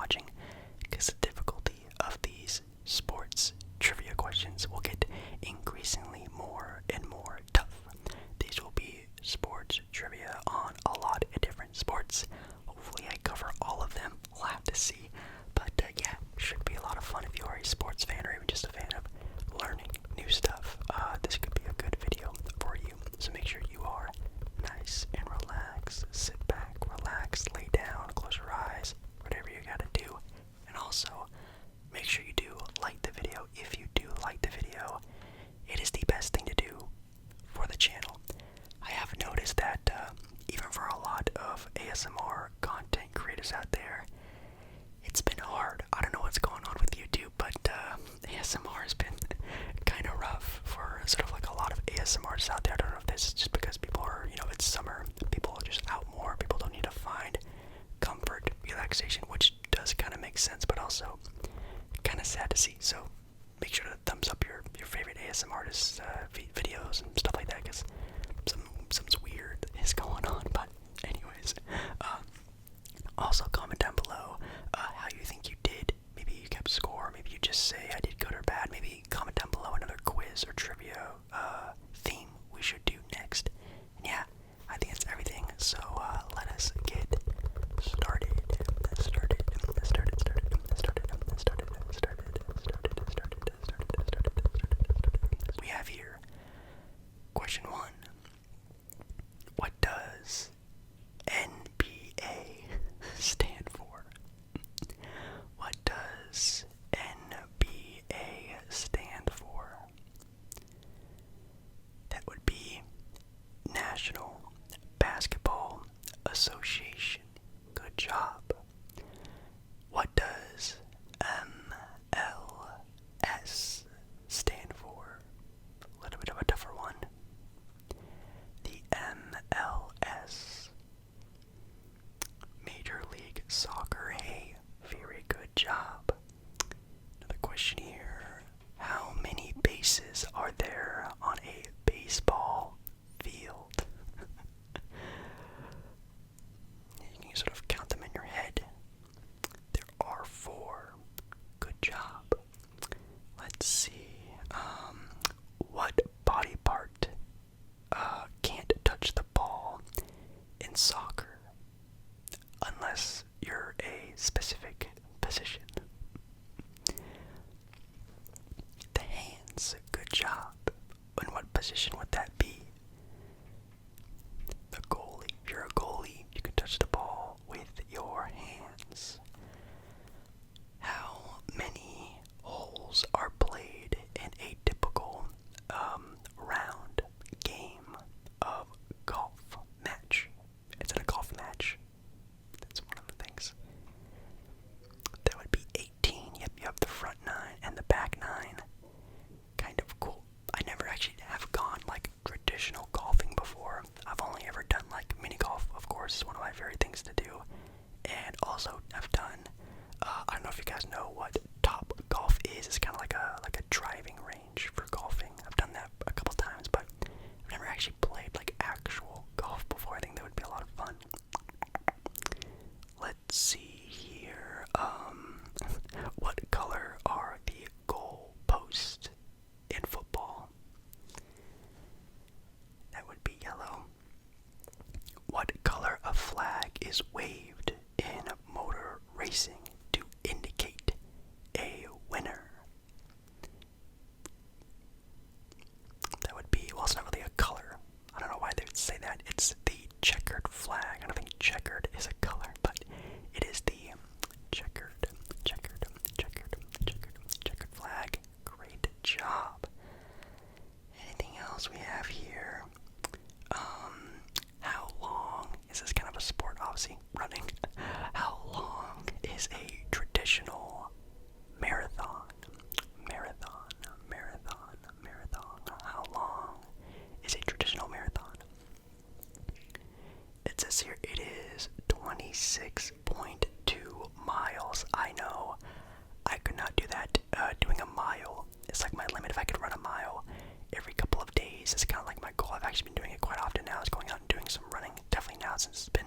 watching, because the difficulty of these sports trivia questions will get increasingly more and more tough. These will be sports trivia on a lot of different sports. Hopefully I cover all of them. We'll have to see. But yeah, should be a lot of fun if you are a sports fan or even just a fan of learning new stuff. This could be a good video for you. So make sure you are nice and relaxed. Sit back, relax, lay down, close your eyes, whatever you gotta do. And also, make sure you do like the video. If you do like the video, it is the best thing to do for the channel. I have noticed that even for a lot of ASMR content creators out there, it's been hard. I don't know what's going on with YouTube, but ASMR has been kind of rough for sort of like a lot of ASMRs out there. I don't know if this is just because people are, it's summer, people are just out more, people don't need to find comfort, relaxation, which does kind of make sense, but also kind of sad to see. So make sure to thumbs up your favorite ASMR artists' videos and stuff like that, because something's weird is going on. But anyways, also comment down below how you think you did. Maybe you kept score, maybe you just say I did good or bad. Maybe comment down below another quiz or trivia theme we should do next. And yeah, I think that's everything. So let us get started. We have here question 1. What does NBA stand for? What does NBA stand for? That would be National Basketball Association. Good job. What does MLS stand for? A little bit of a tougher one. The MLS. Major League Soccer. Hey, very good job. Another question here. How many bases are there on a baseball field? You can sort of count them in your head. There are 4. Good job. Let's see. What body part can't touch the ball in soccer unless you're a specific position? The hands. Good job. And what position would that be? The goalie. If you're a goalie, you can touch the ball with your hands. How many holes are played in a typical round game of golf match? It's in a golf match. That's one of the things. That would be 18. Yep, you have the front 9 and the back 9. Kind of cool. I never actually have gone like traditional golfing before. I've only ever done like mini golf, of course, is one of my favorite things to do. And also I've done, I don't know if you guys know what Top Golf is. It's kind of like a driving range for golfing. I've done that a couple times, but I've never actually played like actual golf before. I think that would be a lot of fun. Let's see here. What color are the goal posts in football? That would be yellow. What color of flag is waved in motor racing to indicate a winner? That would be, well, it's not really a color. I don't know why they would say that. It's the checkered flag. I don't think checkered is a color, but it is the checkered flag. Great job. Anything else we have here? How long is this? Kind of a sport, obviously, running. How long is a traditional marathon? How long is a traditional marathon? It says here it is 26.2 miles. I know I could not do that. Doing a mile is like my limit. If I could run a mile every couple of days, it's kind of like my goal. I've actually been doing it quite often now. Is going out and doing some running. Definitely now since it's been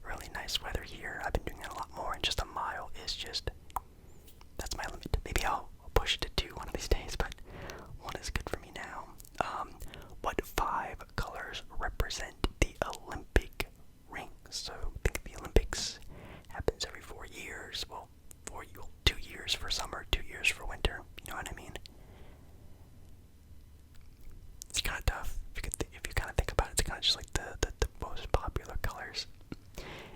really nice weather here. I've been doing it a lot more, and just a mile is just years for summer, 2 years for winter. You know what I mean? It's kind of tough. If you kind of think about it, it's kind of just like the most popular colors.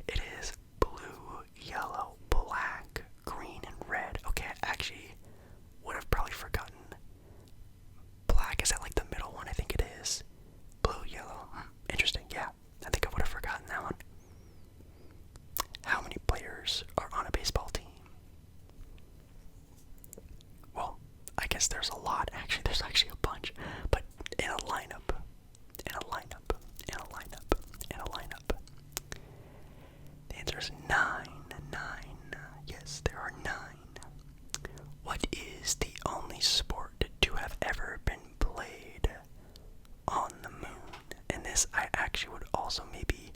It is blue, yellow, black, green, and red. Okay, I actually would have probably forgotten. Black is at like the middle one, I think it is. Blue, yellow. Interesting, yeah. I think I would have forgotten that one. How many players are on a baseball team? Well, I guess there's a lot. Actually, there's actually a bunch. But in a lineup, the answer is 9. Yes, there are 9. What is the only sport to have ever been played on the moon? And this I actually would also maybe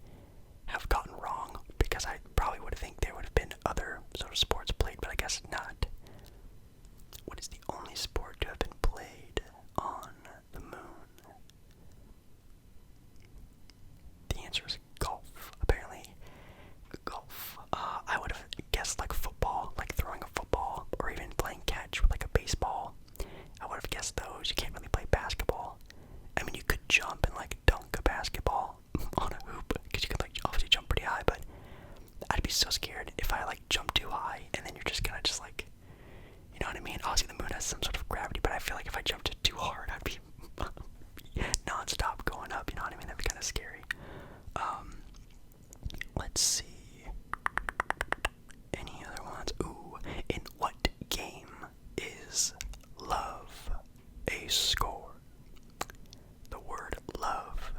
have gotten wrong, because I probably would think there would have been other sort of sports played, but I guess not. What is the only sport to have been played on the moon? The answer is golf. Apparently, golf. I would have guessed like football, like throwing a football, or even playing catch with like a baseball. I would have guessed those. You can't really play basketball. I mean, you could jump and like dunk a basketball on a hoop, because you could like obviously jump pretty high, but I'd be so scared if I like jump too high and then you're just gonna just like, you know what I mean? Obviously the moon has some sort of gravity, but I feel like if I jumped too hard, I'd be non-stop going up, you know what I mean? That'd be kind of scary. Let's see. Any other ones? Ooh, in what game is love a score? The word love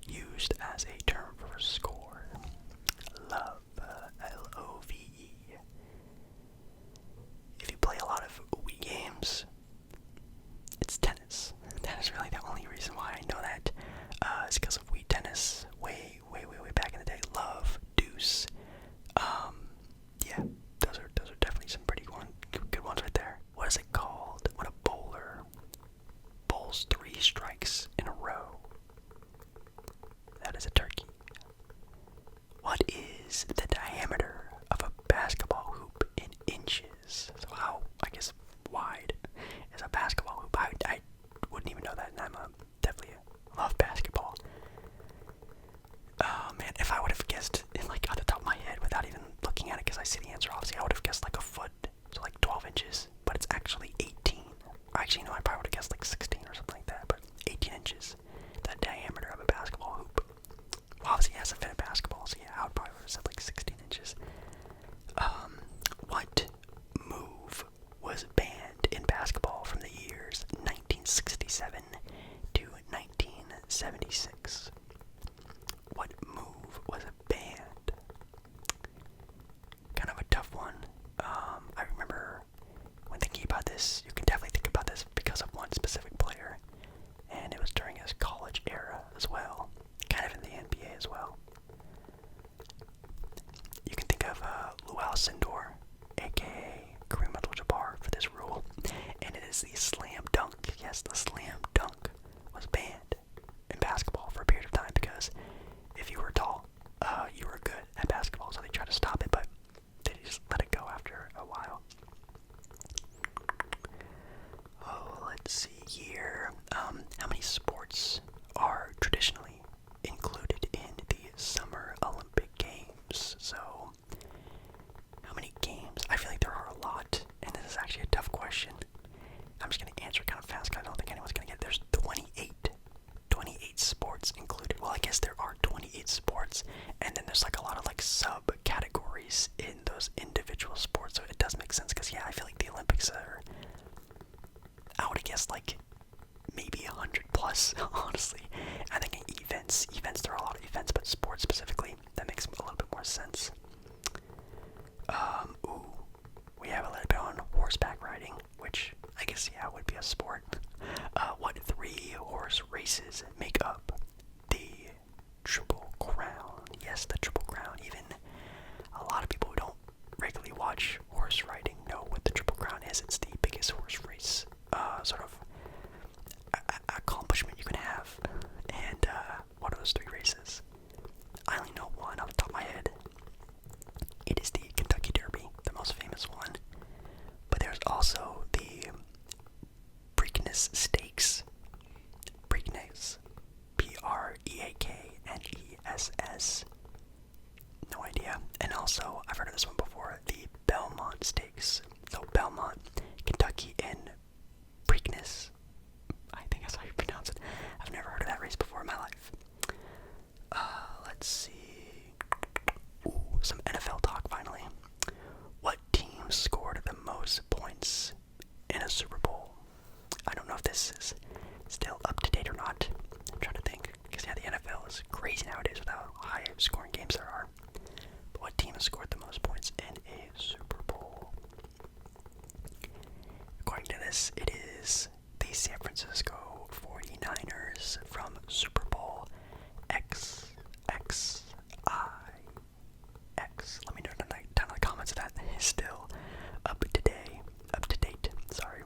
used as a term for score. Love, L-O-V-E. If you play a lot of Wii games, it's tennis. That is really the only reason why I know that. It's because of Wii tennis. Way back in the day. Love, deuce. Yeah, those are definitely some pretty good ones right there. What is it called when a bowler bowls 3 strikes in a row? That is a turkey. What is the diameter of a basketball hoop in inches? So how, I guess, wide is a basketball hoop? I wouldn't even know that, and I'm definitely love basketball. Man, if I would have guessed in like off the top of my head without even looking at it, because I see the answer, obviously, I would have guessed like a foot, so like 12 inches, but it's actually 18. Actually, no, I probably would have guessed like 16 or something like that, but 18 inches, the diameter of a basketball hoop. Well, obviously, it has to fit a basketball, so yeah, I would probably have said like 16 inches. What move was banned in basketball from the years 1967 to 1976? What move was banned? Kind of a tough one. I remember when thinking about this, you can definitely think about this because of one specific player, and it was during his college era as well, kind of in the NBA as well. You can think of Luau Sindor, aka Kareem Abdul-Jabbar, for this rule, and it is the slam dunk. Yes, the slam dunk was banned in basketball for a period of time because if you were tall, you were good at basketball, so they tried to stop it, but they just let it go after a while. Oh, let's see here. How many sports are traditionally included in the Summer Olympic Games? So, how many games? I feel like there are a lot, and this is actually a tough question. I'm just going to answer kind of fast because I don't think anyone's going to get it. There's 28 sports included. Well, I guess there are 28 sports, and then there's like a lot of like subcategories in those individual sports, so it does make sense because, yeah, I feel like the Olympics are, I would have guessed like maybe 100 plus, honestly. I think in events, there are a lot of events, but sports specifically, that makes a little bit more sense. We have a little bit on horseback riding, which I guess, yeah, would be a sport. What 3 horse races make up the Triple Crown? Yes, the Triple Crown. Even a lot of people who don't regularly watch horse riding know what the Triple Crown is. It's the biggest horse race sort of accomplishment you can have. And what are those 3 races? I only know one off the top of my head. It is the Kentucky Derby, the most famous one. But there's Yes, it is the San Francisco 49ers from Super Bowl XXIX. Let me know down in the comments if that is still up to date. Sorry.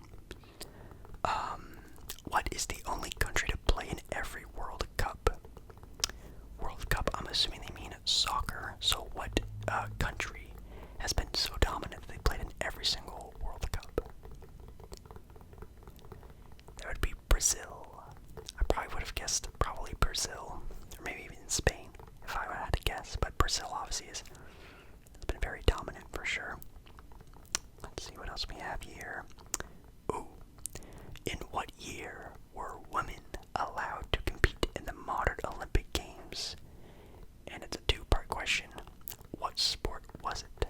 What is the only country to play in every World Cup? World Cup, I'm assuming they mean soccer. So what country has been so dominant that they played in every single World Cup? That would be Brazil. I probably would have guessed probably Brazil, or maybe even Spain, if I had to guess. But Brazil obviously has been very dominant for sure. Let's see what else we have here. Ooh. In what year were women allowed to compete in the modern Olympic Games? And it's a two-part question. What sport was it?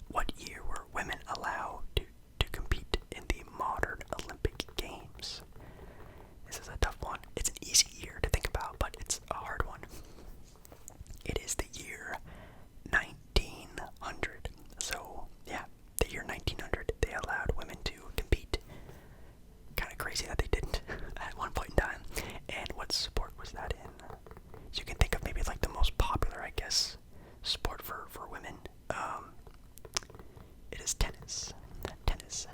What year were women allowed to compete in the modern Olympic Games? This is a tough one. It's an easy year to think about, but it's a hard one. It is the year 1900. So, yeah, the year 1900, they allowed women to compete. Kind of crazy that they didn't at one point in time. And what sport was that in? So you can think of maybe like the most popular, I guess, sport for women. It is tennis. Tennis.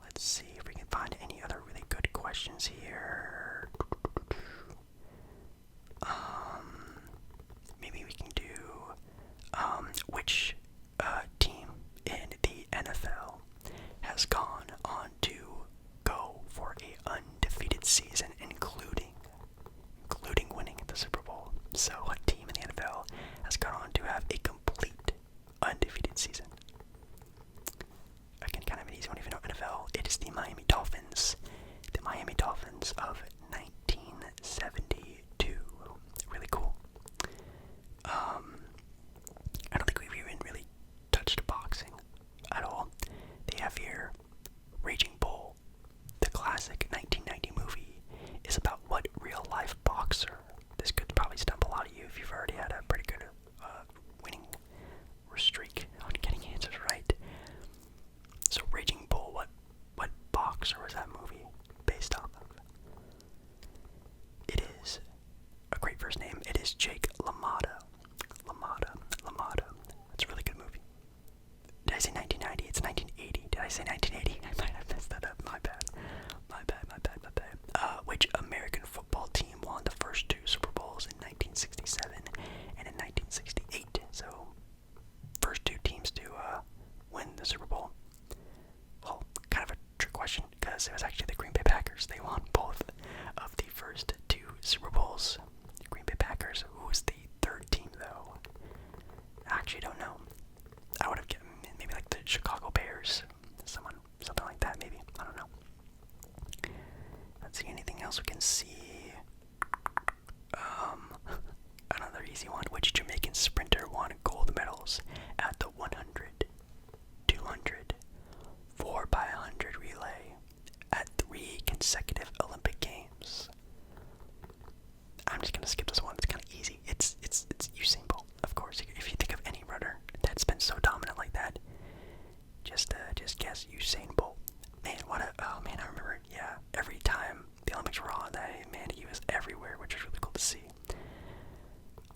Let's see if we can find any other really good questions here. Maybe we can do which team in the NFL has gone on to go for a undefeated season, including winning the Super Bowl. So what team in the NFL has gone on to have a complete undefeated season? Again, kind of an easy one if you know NFL. It is the Miami Dolphins. The Miami Dolphins of 1972. Really cool. I don't think we've even really touched boxing at all. They have here Raging Bull. The classic 1990 movie is about what real-life boxer? This could probably stump a lot of you if you've already had a pretty good winning streak on getting answers right. So Raging Bull, what boxer was that movie based off of? It is a great first name. It is Jake LaMotta. It's a really good movie. Did I say 1990? It's 1980. Did I say 1980? I might have messed that up. My bad. Which American football team won the first two Super Bowls in 1967 and in 1968? So, first two teams to win the Super Bowl. Well, kind of a trick question because it was actually the Green Bay Packers. They won both of the first two Super Bowls. The Green Bay Packers. Who was the third team though? I actually don't know. I would have given maybe like the Chicago Bears. Something like that maybe. I don't know. Let's see, anything else we can see? Another easy one. Which Jamaican sprinter won gold medals at the 100, 200, 4x100 relay at 3 consecutive Olympic Games? I'm just gonna skip this one. It's kind of easy. It's Usain Bolt, of course. If you think of any runner that's been so dominant like that, just guess Usain Bolt. Man, I remember, yeah, every time the Olympics were on, he was everywhere, which was really cool to see.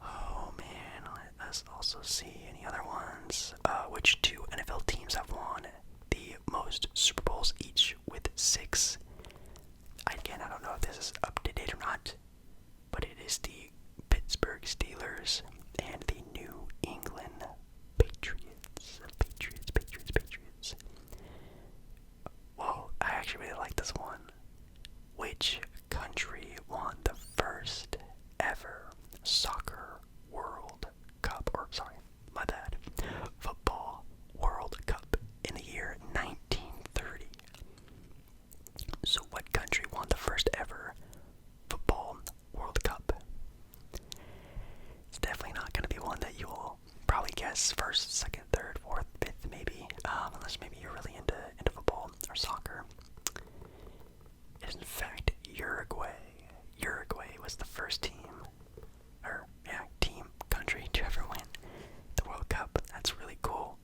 Oh man, let us also see any other ones. Which two NFL teams have won the most Super Bowls each with 6? Again, I don't know if this is up to date or not, but it is the Pittsburgh Steelers and the New England Patriots. Whoa, I actually really like this one. Which country won the first ever soccer World Cup? Football World Cup in the year 1930. So what country won the first ever football World Cup? It's definitely not going to be one that you will probably guess first, second, third, fourth, fifth, maybe, unless maybe you're really into football or soccer. It is in fact Uruguay. Uruguay was the first country to ever win the World Cup. That's really cool.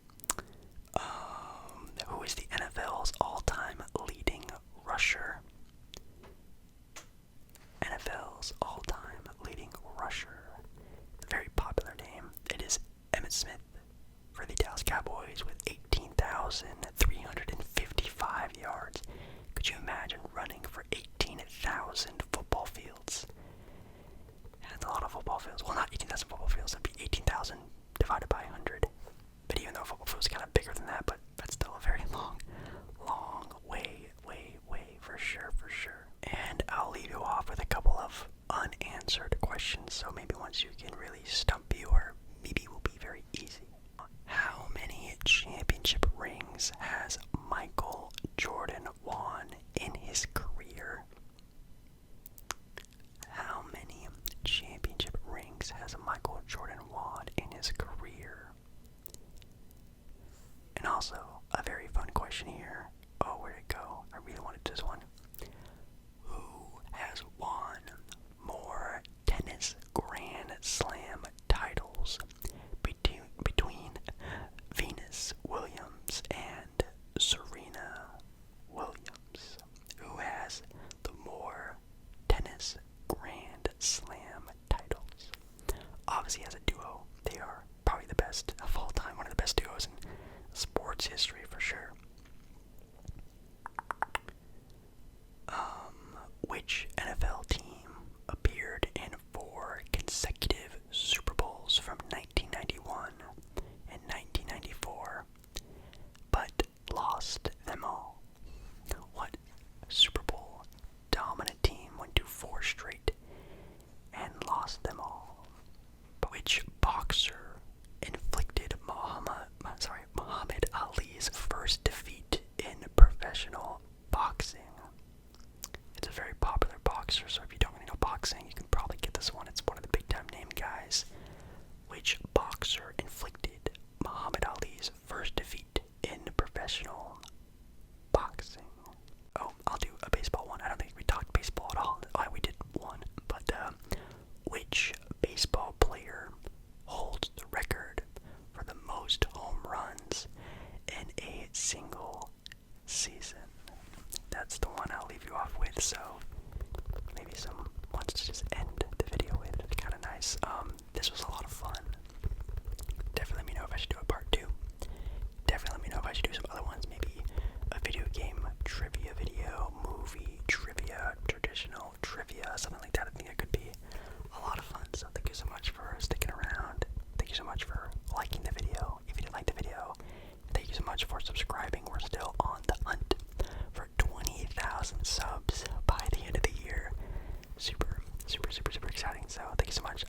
history for sure. Which NFL team appeared in 4 consecutive Super Bowls from 1991 and 1994, but lost them all? What Super Bowl dominant team went to 4 straight and lost them all? Which boxer inflicted Muhammad Ali's first defeat in professional boxing? It's a very popular boxer, so if you don't really know boxing, you can probably get this one. It's one of the big time name guys. Which boxer inflicted Muhammad Ali's first defeat in professional boxing? Oh, I'll do a baseball one. I don't think we talked baseball at all. Oh, we did one. But, which baseball player holds the record for the most home runs in a single season? That's the one I'll leave you off with, so maybe someone wants to just end the video with. It's kind of nice. This was a lot of fun. Definitely let me know if I should do a part 2. Definitely let me know if I should do some other ones, maybe a video game trivia video, movie trivia, traditional trivia, something like that. I think it could be a lot of fun, so thank you so much for sticking around. Thank you so much for liking the video if you did like the video. Thank you so much for subscribing. We're still on the hunt for 20,000 subs by the end of the year. Super, super, super, super exciting. So thank you so much.